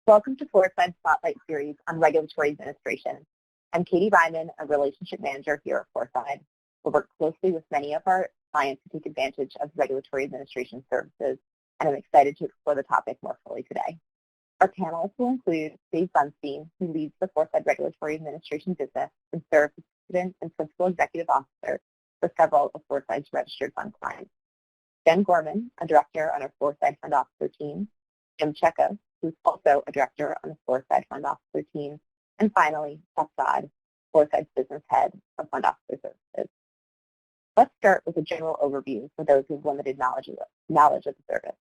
Welcome to Foreside Spotlight Series on Regulatory Administration. I'm Katie Ryman, a Relationship Manager here at Foreside. We'll work closely with many of our clients to take advantage of regulatory administration services, and I'm excited to explore the topic more fully today. Our panelists will include Dave Bunstein, who leads the Foreside Regulatory Administration business and serves as President and Principal Executive Officer for several of Foreside's registered fund clients. Jen Gorman, a Director on our Foreside Fund Officer team. Jim Cheka, who's also a Director on the Foreside Fund Officer team. And finally, Chuck Dodd, Foreside's Business Head of Fund Officer Services. Let's start with a general overview for those who have limited knowledge of the service.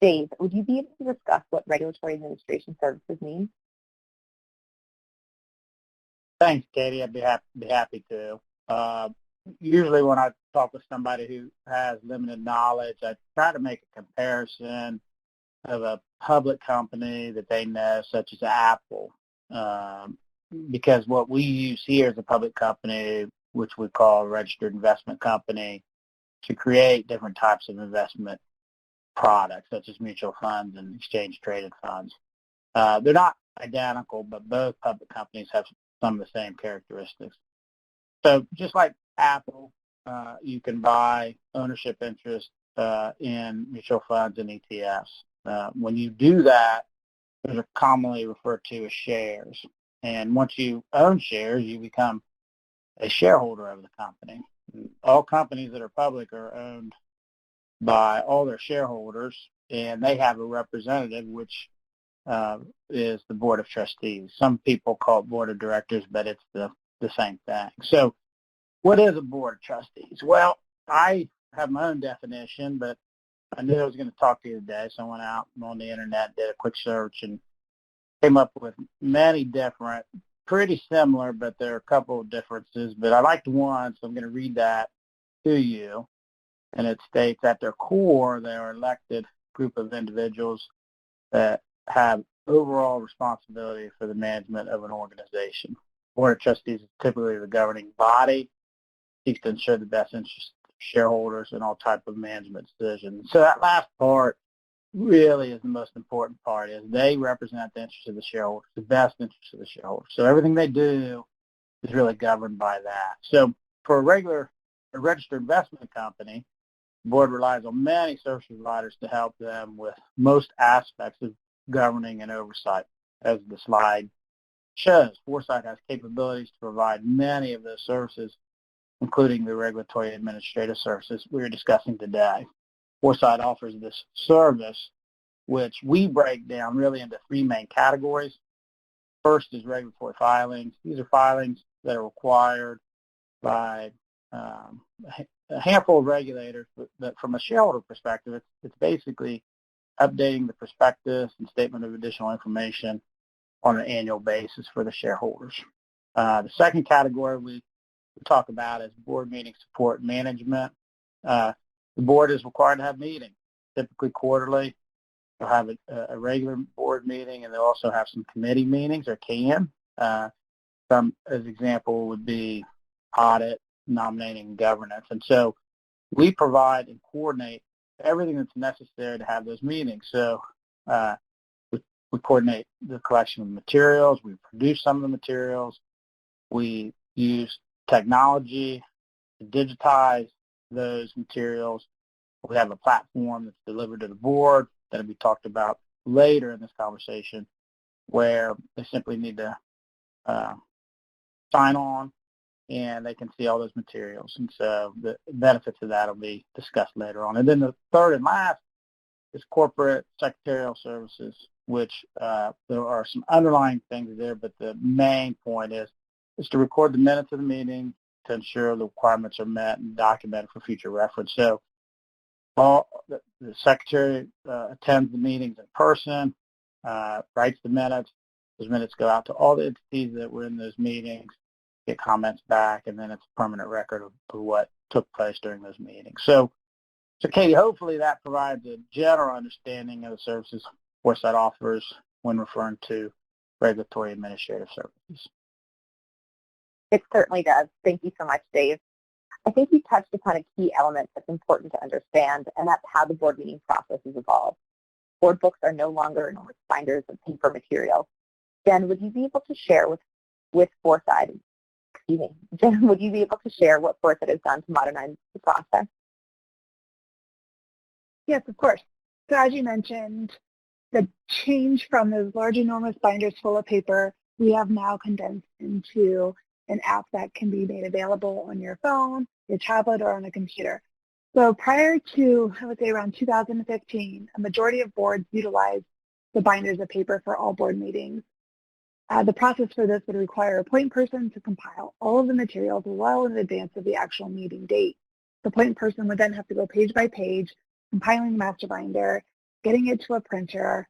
Dave, would you be able to discuss what regulatory administration services mean? Thanks, Katie. I'd be happy to. Usually when I talk with somebody who has limited knowledge, I try to make a comparison of a public company that they know, such as Apple, because what we use here is a public company, which we call a registered investment company, to create different types of investment products, such as mutual funds and exchange-traded funds. They're not identical, but both public companies have some of the same characteristics. So just like Apple, you can buy ownership interest in mutual funds and ETFs. When you do that, those are commonly referred to as shares. And once you own shares, you become a shareholder of the company. All companies that are public are owned by all their shareholders, and they have a representative, which is the board of trustees. Some people call it board of directors, but it's the same thing. So what is a board of trustees? Well, I have my own definition, but I knew I was going to talk to you today, so I went out on the internet, did a quick search, and came up with many different, pretty similar, but there are a couple of differences. But I liked one, so I'm going to read that to you. And it states, at their core, they are an elected group of individuals that have overall responsibility for the management of an organization. Board of trustees is typically the governing body, seeks to ensure the best interest of shareholders in all type of management decisions. So that last part really is the most important part, is they represent the interests of the shareholders, the best interests of the shareholders. So everything they do is really governed by that. So for a registered investment company, the board relies on many service providers to help them with most aspects of governing and oversight. As the slide shows, Foreside has capabilities to provide many of those services, including the regulatory administrative services we are discussing today. Foreside offers this service, which we break down really into three main categories. First is regulatory filings. These are filings that are required by a handful of regulators, but from a shareholder perspective, it's basically updating the prospectus and statement of additional information on an annual basis for the shareholders. The second category we talk about is board meeting support management. The board is required to have meetings, typically quarterly. They'll have a regular board meeting, and they'll also have some committee meetings, or can. Some, as example, would be audit, nominating, and governance. And so we provide and coordinate everything that's necessary to have those meetings. So we coordinate the collection of materials. We produce some of the materials. We use technology to digitize those materials. We have a platform that's delivered to the board that will be talked about later in this conversation, where they simply need to sign on, and they can see all those materials. And so the benefits of that will be discussed later on. And then the third and last is corporate secretarial services, which there are some underlying things there, but the main point is to record the minutes of the meeting to ensure the requirements are met and documented for future reference. So the secretary attends the meetings in person, writes the minutes. Those minutes go out to all the entities that were in those meetings, get comments back, and then it's a permanent record of what took place during those meetings. So Katie, hopefully that provides a general understanding of the services Foreside offers when referring to regulatory administrative services. It certainly does. Thank you so much, Dave. I think you touched upon a key element that's important to understand, and that's how the board meeting process has evolved. board books are no longer enormous binders of paper material. Jen, would you be able to share with Foreside, excuse me, Jen, would you be able to share what Foreside has done to modernize the process? Yes, of course. So as you mentioned, the change from those large, enormous binders full of paper, we have now condensed into an app that can be made available on your phone, your tablet, or on a computer. So prior to, I would say around 2015, a majority of boards utilized the binders of paper for all board meetings. The process for this would require a point person to compile all of the materials well in advance of the actual meeting date. The point person would then have to go page by page, compiling the master binder, getting it to a printer,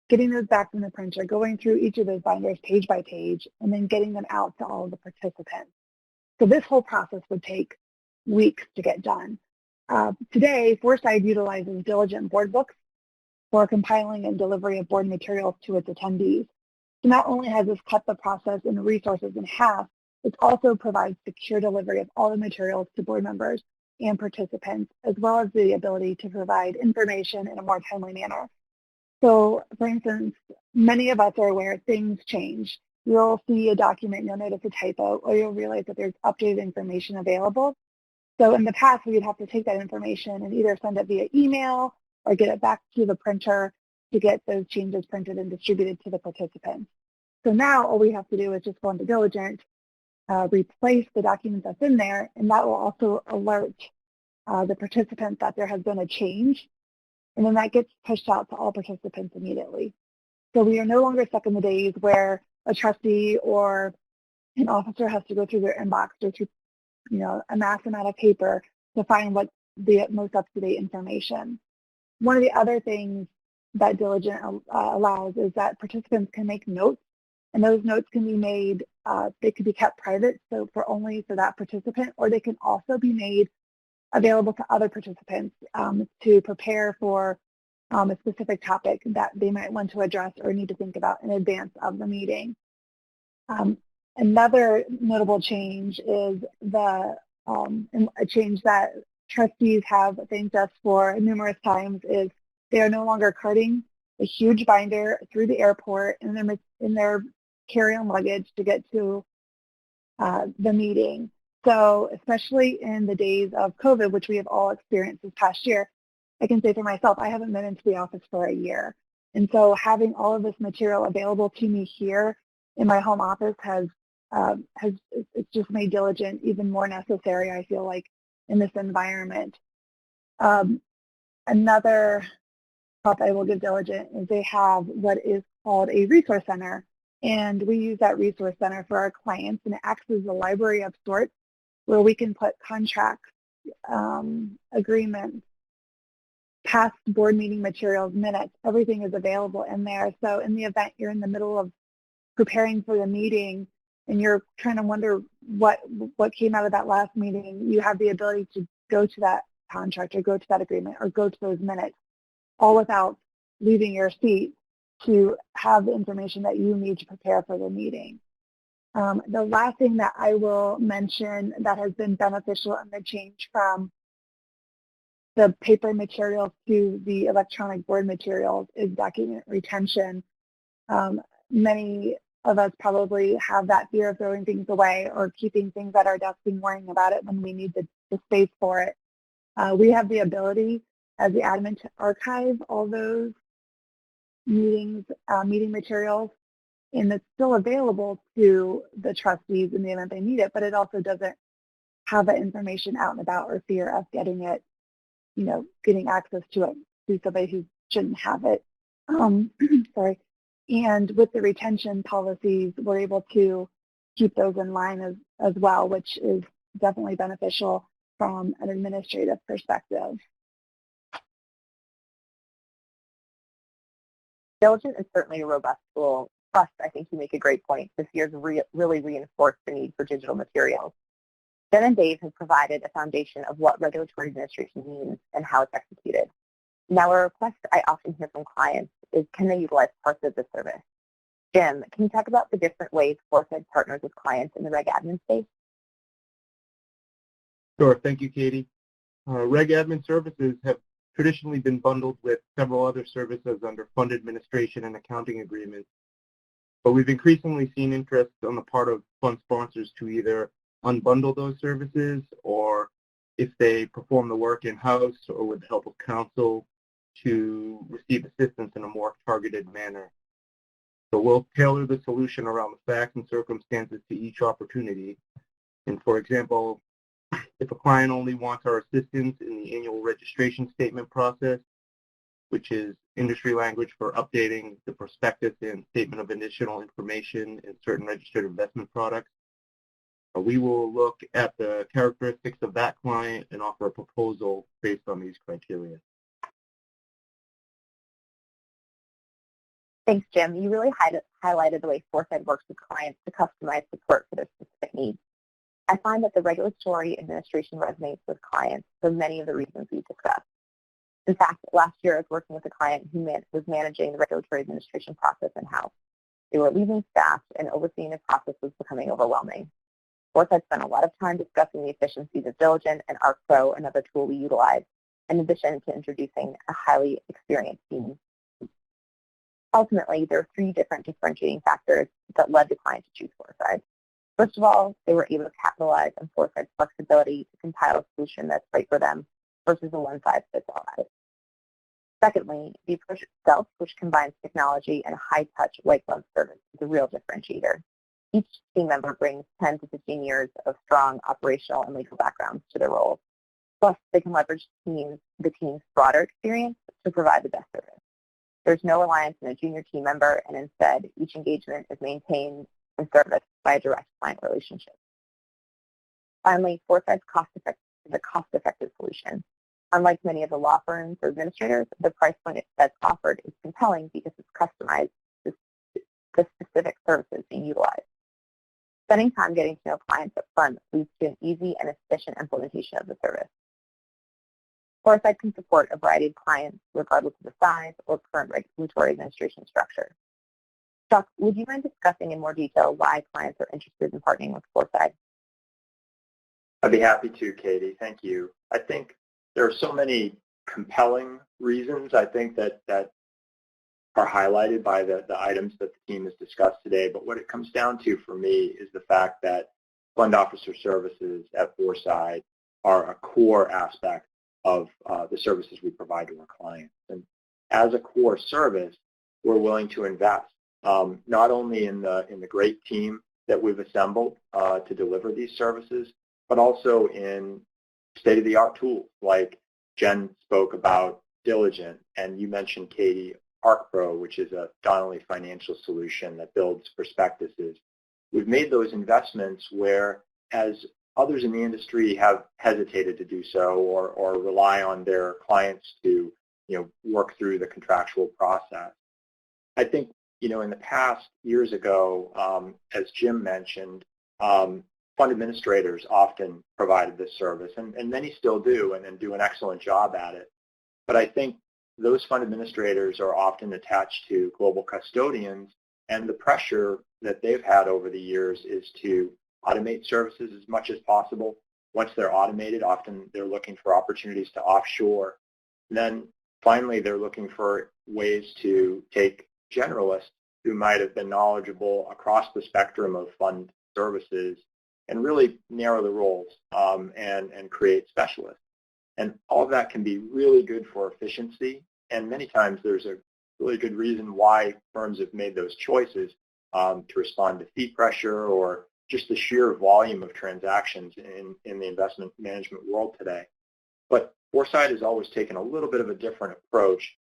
getting those back from the printer, going through each of those binders page by page, and then getting them out to all of the participants. So this whole process would take weeks to get done. Today, Foreside utilizes diligent board books for compiling and delivery of board materials to its attendees. So not only has this cut the process and resources in half, it also provides secure delivery of all the materials to board members and participants, as well as the ability to provide information in a more timely manner. So, for instance, many of us are aware things change. You'll see a document, you'll notice a typo, or you'll realize that there's updated information available. So in the past, we would have to take that information and either send it via email or get it back to the printer to get those changes printed and distributed to the participants. So now all we have to do is just go into Diligent, replace the document that's in there, and that will also alert the participant that there has been a change, and then that gets pushed out to all participants immediately. So we are no longer stuck in the days where a trustee or an officer has to go through their inbox or through a mass amount of paper to find what's the most up-to-date information. One of the other things that Diligent allows is that participants can make notes, and those notes can be made, they could be kept private, so only for that participant, or they can also be made available to other participants to prepare for a specific topic that they might want to address or need to think about in advance of the meeting. Another notable change is a change that trustees have thanked us for numerous times is they are no longer carting a huge binder through the airport in their carry-on luggage to get to the meeting. So especially in the days of COVID, which we have all experienced this past year, I can say for myself, I haven't been into the office for a year. And so having all of this material available to me here in my home office it's just made Diligent even more necessary, I feel like, in this environment. Another help I will give Diligent is they have what is called a resource center, and we use that resource center for our clients, and it acts as a library of sorts where we can put contracts, agreements, past board meeting materials, minutes, everything is available in there. So in the event you're in the middle of preparing for the meeting and you're trying to wonder what came out of that last meeting, you have the ability to go to that contract or go to that agreement or go to those minutes, all without leaving your seat, to have the information that you need to prepare for the meeting. The last thing that I will mention that has been beneficial in the change from the paper materials to the electronic board materials is document retention. Many of us probably have that fear of throwing things away or keeping things at our desk and worrying about it when we need the space for it. We have the ability as the admin to archive all those meeting materials, and it's still available to the trustees in the event they need it, but it also doesn't have that information out and about or fear of getting it, getting access to it through somebody who shouldn't have it. Sorry. And with the retention policies, we're able to keep those in line as well, which is definitely beneficial from an administrative perspective. Diligent is certainly a robust tool. Plus, I think you make a great point. This year's really reinforced the need for digital materials. Jen and Dave have provided a foundation of what regulatory administration means and how it's executed. Now, a request I often hear from clients is, can they utilize parts of the service? Jim, can you talk about the different ways Foreside partners with clients in the reg admin space? Sure. Thank you, Katie. Reg admin services have traditionally been bundled with several other services under fund administration and accounting agreements. But we've increasingly seen interest on the part of fund sponsors to either unbundle those services, or if they perform the work in-house or with the help of counsel, to receive assistance in a more targeted manner. So we'll tailor the solution around the facts and circumstances to each opportunity. And for example, if a client only wants our assistance in the annual registration statement process, which is industry language for updating the prospectus and statement of additional information in certain registered investment products, we will look at the characteristics of that client and offer a proposal based on these criteria. Thanks, Jim. You really highlighted the way Foreside works with clients to customize support for their specific needs. I find that the regulatory administration resonates with clients for many of the reasons we've discussed. In fact, last year I was working with a client who was managing the regulatory administration process in-house. They were leaving staff, and overseeing the process was becoming overwhelming. Foreside spent a lot of time discussing the efficiencies of Diligent and ArcPro, another tool we utilize, in addition to introducing a highly experienced team. Ultimately, there are three different differentiating factors that led the client to choose Foreside. First of all, they were able to capitalize on Foreside's flexibility to compile a solution that's right for them versus a one-size-fits-all approach. Secondly, the approach itself, which combines technology and a high-touch white-glove service, is a real differentiator. Each team member brings 10 to 15 years of strong operational and legal backgrounds to their roles. Plus, they can leverage the team's broader experience to provide the best service. There's no reliance on a junior team member, and instead, each engagement is maintained and serviced by a direct client relationship. Finally, Foreside's is a cost-effective solution. Unlike many of the law firms or administrators, the price point that's offered is compelling because it's customized to the specific services being utilized. Spending time getting to know clients up front leads to an easy and efficient implementation of the service. Foreside can support a variety of clients regardless of the size or current regulatory administration structure. Chuck, would you mind discussing in more detail why clients are interested in partnering with Foreside? I'd be happy to, Katie. Thank you. I think there are so many compelling reasons, I think, that are highlighted by the items that the team has discussed today. But what it comes down to for me is the fact that fund officer services at Foreside are a core aspect of the services we provide to our clients. And as a core service, we're willing to invest not only in the great team that we've assembled to deliver these services, but also in state-of-the-art tools like Jen spoke about Diligent, and you mentioned, Katie, ArcPro, which is a Donnelly financial solution that builds prospectuses. We've made those investments where, as others in the industry have hesitated to do so or rely on their clients to work through the contractual process. I think in the past, years ago, as Jim mentioned, fund administrators often provided this service, and many still do and do an excellent job at it. But I think those fund administrators are often attached to global custodians, and the pressure that they've had over the years is to automate services as much as possible. Once they're automated, often they're looking for opportunities to offshore. And then finally, they're looking for ways to take generalists who might have been knowledgeable across the spectrum of fund services and really narrow the roles and create specialists. And all of that can be really good for efficiency. And many times there's a really good reason why firms have made those choices to respond to fee pressure or just the sheer volume of transactions in the investment management world today. But Foreside has always taken a little bit of a different approach.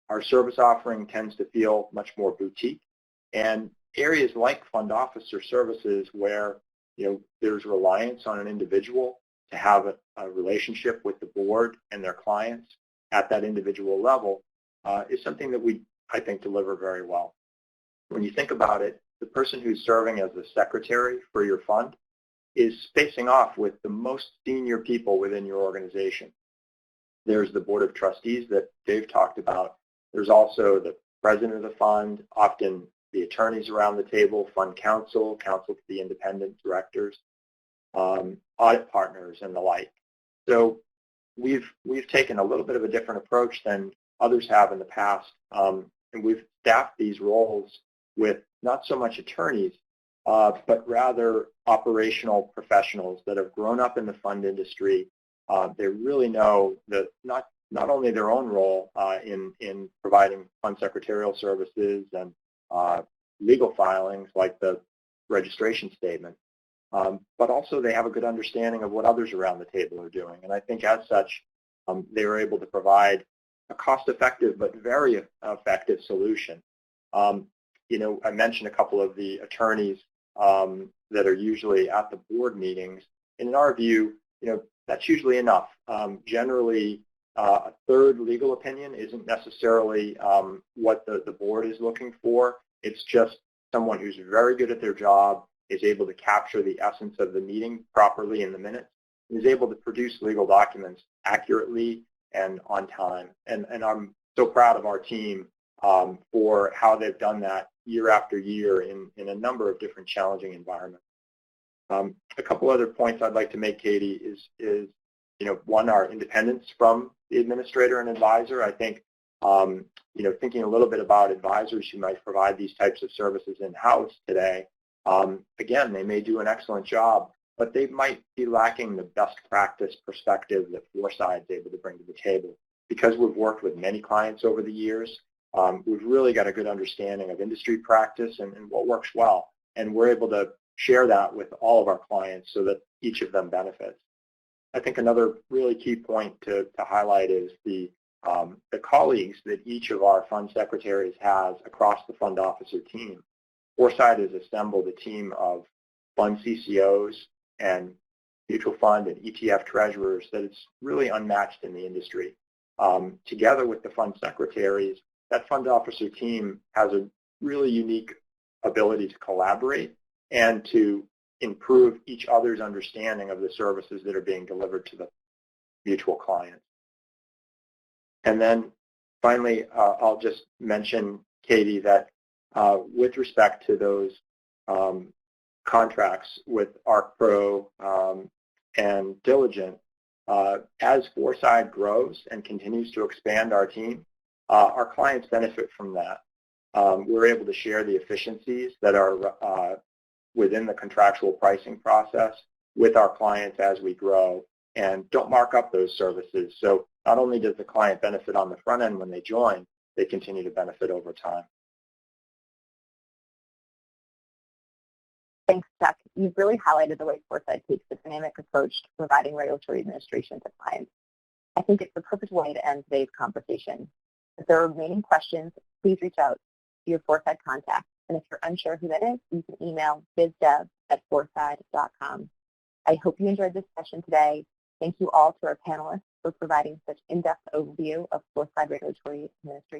Our service offering tends to feel much more boutique, and areas like fund officer services where there's reliance on an individual to have a relationship with the board and their clients at that individual level is something that we, I think, deliver very well. When you think about it, the person who's serving as the secretary for your fund is facing off with the most senior people within your organization. There's the board of trustees that Dave talked about. There's also the president of the fund, often the attorneys around the table, fund counsel to the independent directors, audit partners, and the like. So we've taken a little bit of a different approach than others have in the past, and we've staffed these roles with not so much attorneys, but rather operational professionals that have grown up in the fund industry. They really know that not only their own role in providing fund secretarial services and legal filings like the registration statement, but also they have a good understanding of what others around the table are doing. And I think as such, they were able to provide a cost-effective but very effective solution. You know, I mentioned a couple of the attorneys that are usually at the board meetings. And in our view, you know, that's usually enough. Generally, a third legal opinion isn't necessarily what the board is looking for. It's just someone who's very good at their job, is able to capture the essence of the meeting properly in the minutes, and is able to produce legal documents accurately and on time. And I'm so proud of our team for how they've done that year after year in a number of different challenging environments. A couple other points I'd like to make, Katie, is you know, one, our independence from the administrator and advisor. I think you know, thinking a little bit about advisors who might provide these types of services in-house today, again, they may do an excellent job, but they might be lacking the best practice perspective that Foreside is able to bring to the table. Because we've worked with many clients over the years, we've really got a good understanding of industry practice and what works well. And we're able to share that with all of our clients so that each of them benefits. I think another really key point to highlight is the colleagues that each of our fund secretaries has across the fund officer team. Foreside has assembled a team of fund CCOs and mutual fund and ETF treasurers that is really unmatched in the industry. Together with the fund secretaries, that fund officer team has a really unique ability to collaborate and to improve each other's understanding of the services that are being delivered to the mutual clients. And then finally, I'll just mention, Katie, that with respect to those contracts with ArcPro and Diligent, as Foreside grows and continues to expand our team, our clients benefit from that. We're able to share the efficiencies that are within the contractual pricing process with our clients as we grow, and don't mark up those services. So not only does the client benefit on the front end when they join, they continue to benefit over time. Thanks, Chuck. You've really highlighted the way Foreside takes a dynamic approach to providing regulatory administration to clients. I think it's the perfect way to end today's conversation. If there are remaining questions, please reach out to your Foreside contact. And if you're unsure who that is, you can email bizdev@foreside.com. I hope you enjoyed this session today. Thank you all to our panelists for providing such in-depth overview of Foreside regulatory administration.